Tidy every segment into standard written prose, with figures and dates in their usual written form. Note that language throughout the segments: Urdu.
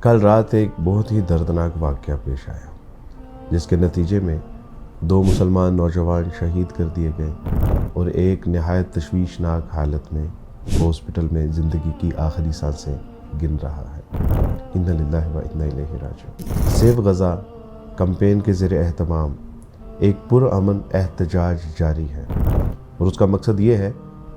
کل رات ایک بہت ہی دردناک واقعہ پیش آیا جس کے نتیجے میں 2 مسلمان نوجوان شہید کر دیے گئے اور ایک نہایت تشویشناک حالت میں ہاسپٹل میں زندگی کی آخری سانسیں گن رہا ہے۔ انا للہ و انا الیہ راجعون۔ سیو غزہ کمپین کے زیر اہتمام ایک پرامن احتجاج جاری ہے اور اس کا مقصد یہ ہے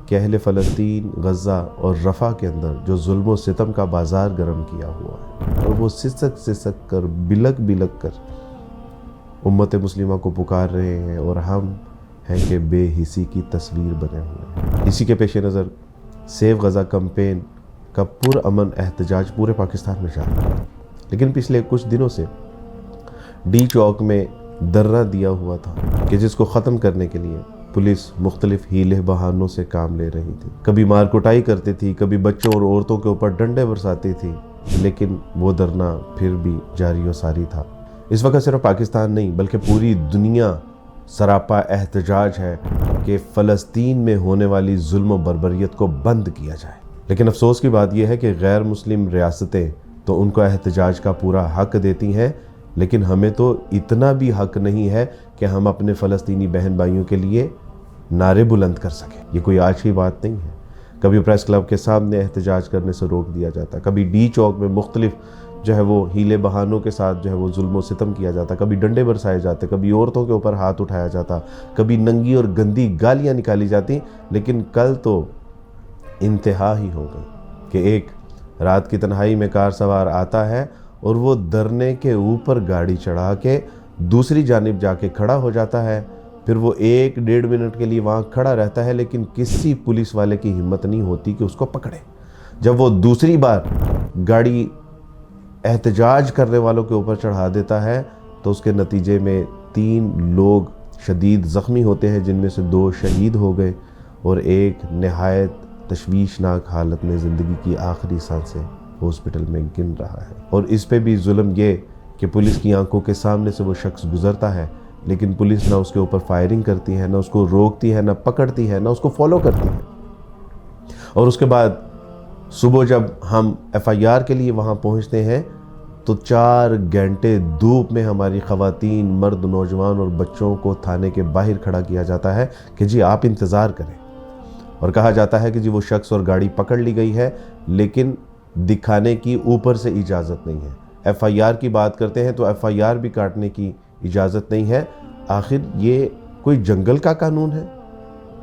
کہ اہل فلسطین، غزہ اور رفح کے اندر جو ظلم و ستم کا بازار گرم کیا ہوا ہے اور وہ سسک کر بلک کر امت مسلمہ کو پکار رہے ہیں اور ہم ہیں کہ بے حسی کی تصویر بنے ہوئے ہیں۔ اسی کے پیش نظر سیو غزہ کمپین کا پرامن احتجاج پورے پاکستان میں جاری ہے، لیکن پچھلے کچھ دنوں سے ڈی چوک میں دھرنا دیا ہوا تھا کہ جس کو ختم کرنے کے لیے پولیس مختلف ہیلے بہانوں سے کام لے رہی تھی۔ کبھی مار کٹائی کرتی تھی، کبھی بچوں اور عورتوں کے اوپر ڈنڈے برساتی تھی، لیکن وہ دھرنا پھر بھی جاری و ساری تھا۔ اس وقت صرف پاکستان نہیں بلکہ پوری دنیا سراپا احتجاج ہے کہ فلسطین میں ہونے والی ظلم و بربریت کو بند کیا جائے، لیکن افسوس کی بات یہ ہے کہ غیر مسلم ریاستیں تو ان کو احتجاج کا پورا حق دیتی ہیں، لیکن ہمیں تو اتنا بھی حق نہیں ہے کہ ہم اپنے فلسطینی بہن بھائیوں کے لیے نعرے بلند کر سکیں۔ یہ کوئی آج کی بات نہیں ہے۔ کبھی پریس کلب کے سامنے احتجاج کرنے سے روک دیا جاتا، کبھی ڈی چوک میں مختلف وہ ہیلے بہانوں کے ساتھ وہ ظلم و ستم کیا جاتا، کبھی ڈنڈے برسائے جاتے، کبھی عورتوں کے اوپر ہاتھ اٹھایا جاتا، کبھی ننگی اور گندی گالیاں نکالی جاتی، لیکن کل تو انتہا ہی ہو گئی کہ ایک رات کی تنہائی میں کار سوار آتا ہے اور وہ دھرنے کے اوپر گاڑی چڑھا کے دوسری جانب جا کے کھڑا ہو جاتا ہے، پھر وہ 1-1.5 منٹ کے لیے وہاں کھڑا رہتا ہے، لیکن کسی پولیس والے کی ہمت نہیں ہوتی کہ اس کو پکڑے۔ جب وہ دوسری بار گاڑی احتجاج کرنے والوں کے اوپر چڑھا دیتا ہے تو اس کے نتیجے میں 3 لوگ شدید زخمی ہوتے ہیں، جن میں سے 2 شہید ہو گئے اور ایک نہایت تشویشناک حالت میں زندگی کی آخری سانسیں ہاسپٹل میں گن رہا ہے۔ اور اس پہ بھی ظلم یہ کہ پولیس کی آنکھوں کے سامنے سے وہ شخص گزرتا ہے، لیکن پولیس نہ اس کے اوپر فائرنگ کرتی ہے، نہ اس کو روکتی ہے، نہ پکڑتی ہے، نہ اس کو فالو کرتی ہے۔ اور اس کے بعد صبح جب ہم FIR کے لیے وہاں پہنچتے ہیں تو 4 گھنٹے دھوپ میں ہماری خواتین، مرد، نوجوان اور بچوں کو تھانے کے باہر کھڑا کیا جاتا ہے کہ جی آپ انتظار کریں، اور کہا جاتا ہے کہ جی وہ شخص اور گاڑی پکڑ لی گئی ہے، لیکن دکھانے کی اوپر سے اجازت نہیں ہے۔ FIR کی بات کرتے ہیں تو FIR بھی کاٹنے کی اجازت نہیں ہے۔ آخر یہ کوئی جنگل کا قانون ہے؟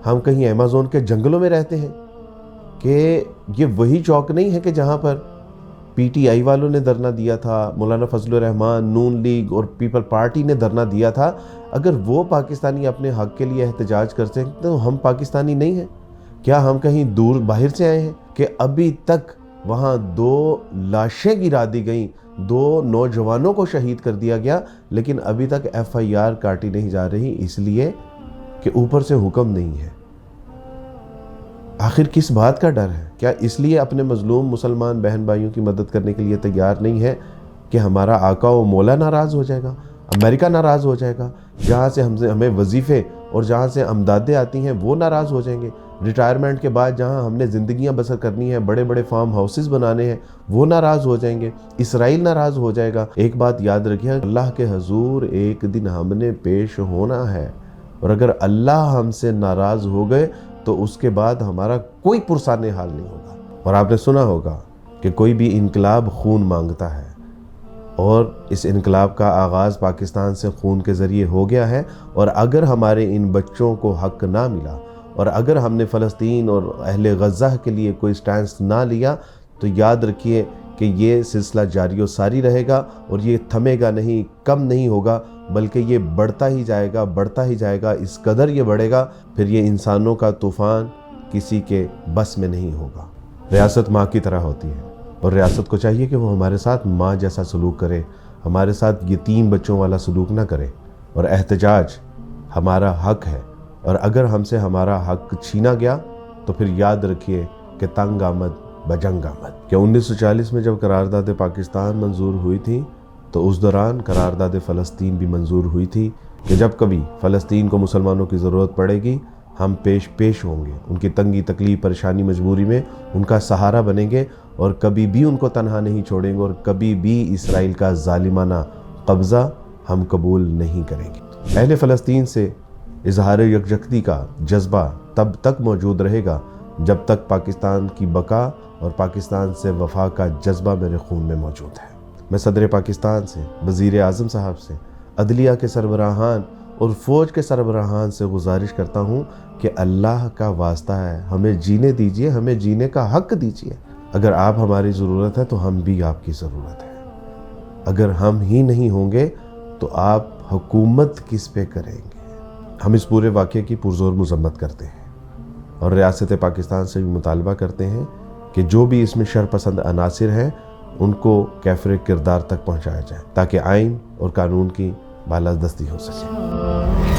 ہم کہیں ایمازون کے جنگلوں میں رہتے ہیں کہ یہ وہی چوک نہیں ہے کہ جہاں پر PTI والوں نے دھرنا دیا تھا، مولانا فضل الرحمان، نون لیگ اور پیپل پارٹی نے دھرنا دیا تھا؟ اگر وہ پاکستانی اپنے حق کے لیے احتجاج کر سکتے تو ہم پاکستانی نہیں ہیں؟ کیا ہم کہیں دور باہر سے آئے ہیں؟ کہ ابھی تک وہاں 2 لاشیں گرا دی گئیں، 2 نوجوانوں کو شہید کر دیا گیا، لیکن ابھی تک FIR کاٹی نہیں جا رہی، اس لیے کہ اوپر سے حکم نہیں ہے۔ آخر کس بات کا ڈر ہے؟ کیا اس لیے اپنے مظلوم مسلمان بہن بھائیوں کی مدد کرنے کے لیے تیار نہیں ہے کہ ہمارا آقا و مولا ناراض ہو جائے گا، امریکہ ناراض ہو جائے گا، جہاں سے ہمیں وظیفے اور جہاں سے امدادیں آتی ہیں وہ ناراض ہو جائیں گے، ریٹائرمنٹ کے بعد جہاں ہم نے زندگیاں بسر کرنی ہے، بڑے بڑے فارم ہاؤسز بنانے ہیں، وہ ناراض ہو جائیں گے، اسرائیل ناراض ہو جائے گا۔ ایک بات یاد رکھیے، اللہ کے حضور ایک دن ہم نے پیش ہونا ہے، اور اگر اللہ ہم سے ناراض ہو گئے تو اس کے بعد ہمارا کوئی پرسان حال نہیں ہوگا۔ اور آپ نے سنا ہوگا کہ کوئی بھی انقلاب خون مانگتا ہے، اور اس انقلاب کا آغاز پاکستان سے خون کے ذریعے ہو گیا ہے، اور اگر ہمارے ان بچوں کو حق نہ ملا، اور اگر ہم نے فلسطین اور اہل غزہ کے لیے کوئی سٹینس نہ لیا، تو یاد رکھیے کہ یہ سلسلہ جاری و ساری رہے گا، اور یہ تھمے گا نہیں، کم نہیں ہوگا، بلکہ یہ بڑھتا ہی جائے گا، بڑھتا ہی جائے گا۔ اس قدر یہ بڑھے گا، پھر یہ انسانوں کا طوفان کسی کے بس میں نہیں ہوگا۔ ریاست ماں کی طرح ہوتی ہے، اور ریاست کو چاہیے کہ وہ ہمارے ساتھ ماں جیسا سلوک کرے، ہمارے ساتھ یتیم بچوں والا سلوک نہ کرے، اور احتجاج ہمارا حق ہے، اور اگر ہم سے ہمارا حق چھینا گیا تو پھر یاد رکھیے کہ تنگ آمد بجنگ آمد۔ کہ 1940 میں جب قرارداد پاکستان منظور ہوئی تھی تو اس دوران قرارداد فلسطین بھی منظور ہوئی تھی کہ جب کبھی فلسطین کو مسلمانوں کی ضرورت پڑے گی ہم پیش ہوں گے، ان کی تنگی تکلیف پریشانی مجبوری میں ان کا سہارا بنیں گے اور کبھی بھی ان کو تنہا نہیں چھوڑیں گے، اور کبھی بھی اسرائیل کا ظالمانہ قبضہ ہم قبول نہیں کریں گے۔ اہل فلسطین سے اظہار یکجہتی کا جذبہ تب تک موجود رہے گا جب تک پاکستان کی بقا اور پاکستان سے وفا کا جذبہ میرے خون میں موجود ہے۔ میں صدر پاکستان سے، وزیر اعظم صاحب سے، عدلیہ کے سربراہان اور فوج کے سربراہان سے گزارش کرتا ہوں کہ اللہ کا واسطہ ہے ہمیں جینے دیجیے، ہمیں جینے کا حق دیجیے۔ اگر آپ ہماری ضرورت ہے تو ہم بھی آپ کی ضرورت ہے۔ اگر ہم ہی نہیں ہوں گے تو آپ حکومت کس پہ کریں گے؟ ہم اس پورے واقعے کی پرزور مذمت کرتے ہیں اور ریاست پاکستان سے بھی مطالبہ کرتے ہیں کہ جو بھی اس میں شرپسند عناصر ہیں ان کو کیفر کردار تک پہنچایا جائے تاکہ آئین اور قانون کی بالادستی ہو سکے۔